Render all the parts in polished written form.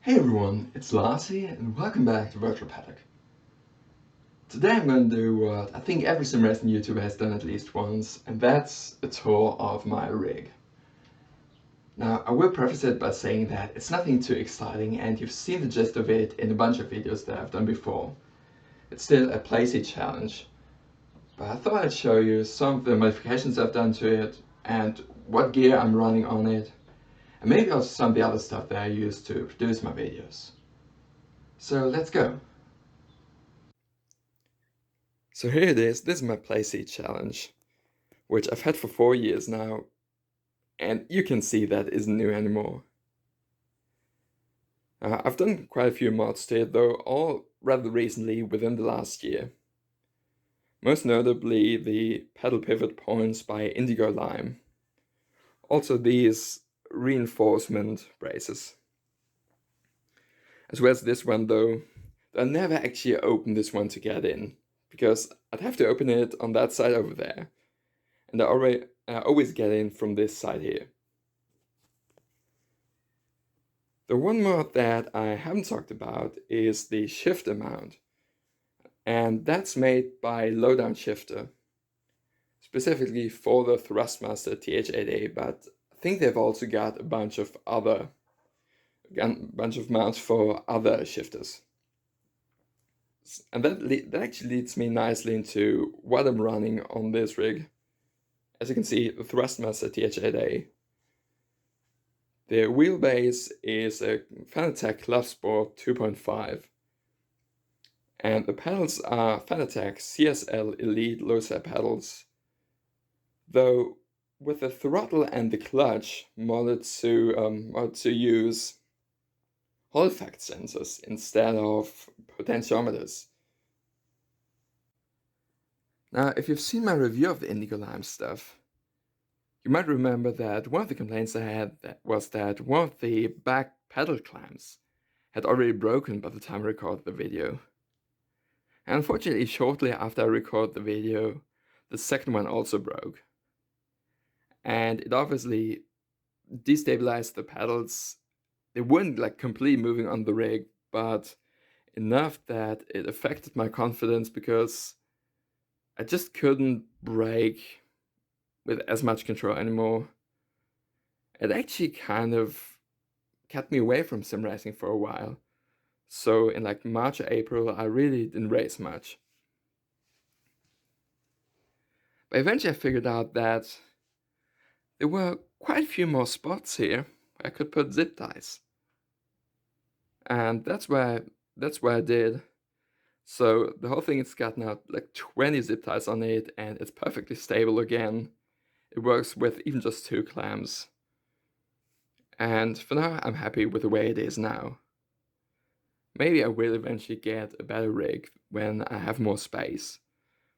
Hey everyone, it's Lassie and welcome back to Virtual Paddock. Today I'm going to do what I think every sim racing YouTuber has done at least once, and that's a tour of my rig. Now I will preface it by saying that it's nothing too exciting and you've seen the gist of it in a bunch of videos that I've done before. It's still a playseat challenge, but I thought I'd show you some of the modifications I've done to it and what gear I'm running on it, and maybe also some of the other stuff that I use to produce my videos. So let's go! So here it is, this is my playseat challenge, which I've had for 4 years now, and you can see that isn't new anymore. I've done quite a few mods to it though, all rather recently within the last year. Most notably the pedal pivot points by Indigo Lime. Also these reinforcement braces. As well as this one though, I never actually opened this one to get in, because I'd have to open it on that side over there. And I always get in from this side here. The one mod that I haven't talked about is the shifter mount, and that's made by Lowdown Shifter, specifically for the Thrustmaster TH8A, but I think they've also got a bunch of mounts for other shifters. And that actually leads me nicely into what I'm running on this rig. As you can see, the Thrustmaster TH8A. The wheelbase is a Fanatec Club Sport 2.5, and the pedals are Fanatec CSL Elite low side pedals, though with the throttle and the clutch modded to use Hall effect sensors instead of potentiometers. Now, if you've seen my review of the Indigo Lime stuff, you might remember that one of the complaints I had was that one of the back pedal clamps had already broken by the time I recorded the video. And unfortunately, shortly after I recorded the video, the second one also broke. And it obviously destabilized the pedals. They weren't like completely moving on the rig, but enough that it affected my confidence because I just couldn't brake with as much control anymore. It actually kind of kept me away from sim racing for a while. So in like March or April, I really didn't race much. But eventually I figured out that there were quite a few more spots here where I could put zip ties. And that's why I did. So the whole thing has got now like 20 zip ties on it, and it's perfectly stable again. It works with even just 2 clamps. And for now, I'm happy with the way it is now. Maybe I will eventually get a better rig when I have more space.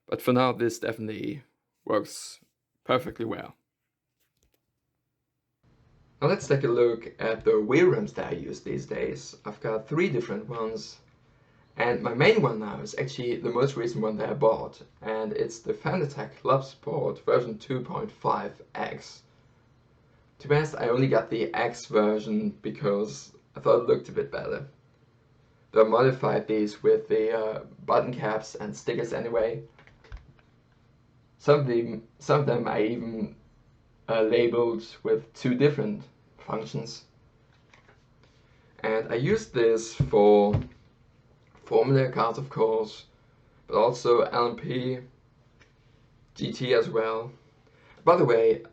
But for now, this definitely works perfectly well. Now let's take a look at the wheel rims that I use these days. I've got 3 different ones. And my main one now is actually the most recent one that I bought, and it's the Fanatec Club Sport version 2.5X. To be honest, I only got the X version because I thought it looked a bit better. Though I modified these with the button caps and stickers anyway. Some of them I even labeled with 2 different functions. And I used this for Formula cars, of course, but also LMP, GT as well. By the way,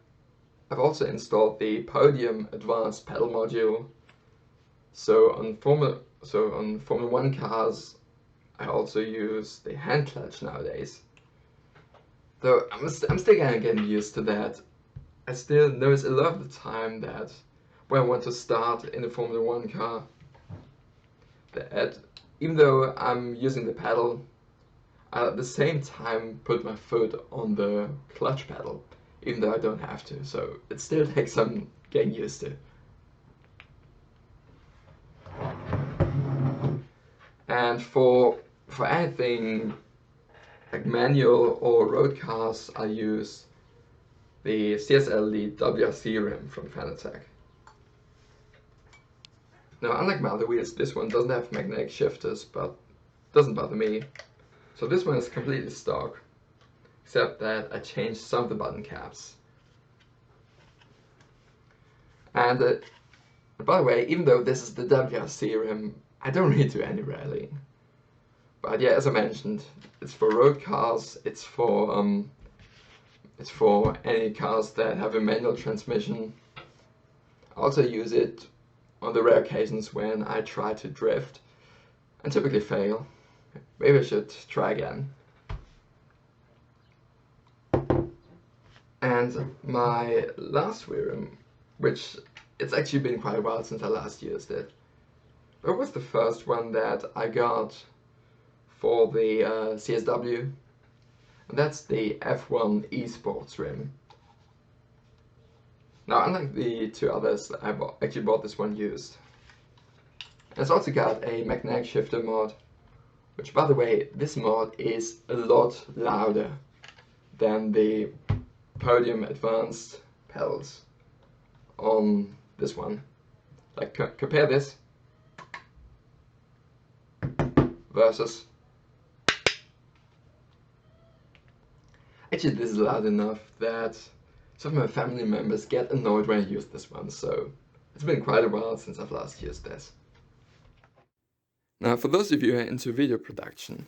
I've also installed the Podium Advanced pedal module. So on Formula 1 cars, I also use the hand clutch nowadays. Though I'm still getting used to that. I still notice a lot of the time that when I want to start in a Formula 1 car, that even though I'm using the pedal, I at the same time put my foot on the clutch pedal, even though I don't have to, so it still takes some getting used to. And for anything like manual or road cars, I use the CSL Elite WRC rim from Fanatec. Now, unlike my other wheels, this one doesn't have magnetic shifters, but doesn't bother me. So this one is completely stock, except that I changed some of the button caps. And by the way, even though this is the WRC rim, I don't really do any rallying. But yeah, as I mentioned, it's for road cars, it's for any cars that have a manual transmission. I also use it on the rare occasions when I try to drift and typically fail. Maybe I should try again. And my last wheel rim, which it's actually been quite a while since I last used it, but it was the first one that I got for the CSW, and that's the F1 Esports rim. Now, unlike the two others, I actually bought this one used. And it's also got a magnetic shifter mod, which, by the way, this mod is a lot louder than the Podium Advanced pedals on this one. Like, compare this versus. Actually, this is loud enough that some of my family members get annoyed when I use this one, so it's been quite a while since I've last used this. Now, for those of you who are into video production,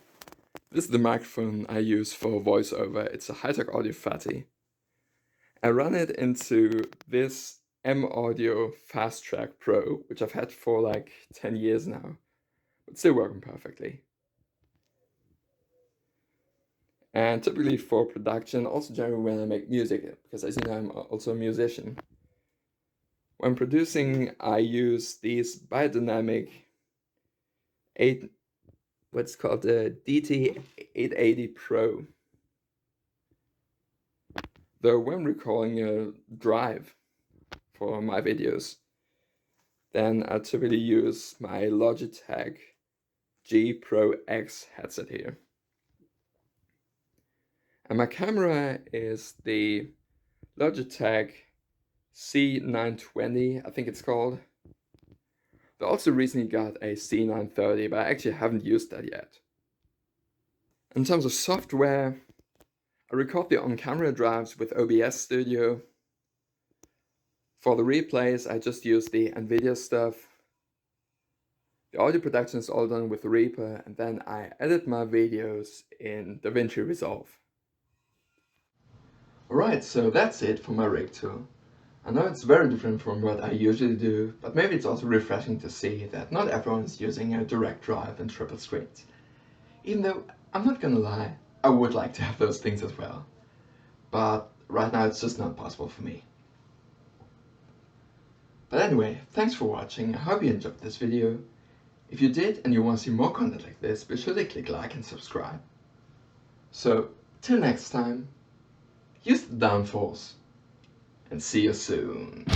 this is the microphone I use for voiceover. It's a Hi-Tech Audio Fatty. I run it into this M-Audio Fast Track Pro, which I've had for like 10 years now, but still working perfectly. And typically for production, also generally when I make music, because as you know, I'm also a musician. When producing, I use these biodynamic what's called the DT880 Pro. Though when recording a drive for my videos, then I typically use my Logitech G Pro X headset here. And my camera is the Logitech C920, I think it's called. They also recently got a C930, but I actually haven't used that yet. In terms of software, I record the on-camera drives with OBS Studio. For the replays, I just use the NVIDIA stuff. The audio production is all done with Reaper, and then I edit my videos in DaVinci Resolve. Alright, so that's it for my rig tour. I know it's very different from what I usually do, but maybe it's also refreshing to see that not everyone is using a direct drive and triple screens. Even though, I'm not gonna lie, I would like to have those things as well. But right now it's just not possible for me. But anyway, thanks for watching, I hope you enjoyed this video. If you did and you want to see more content like this, be sure to click like and subscribe. So, till next time, use the downforce, and see you soon.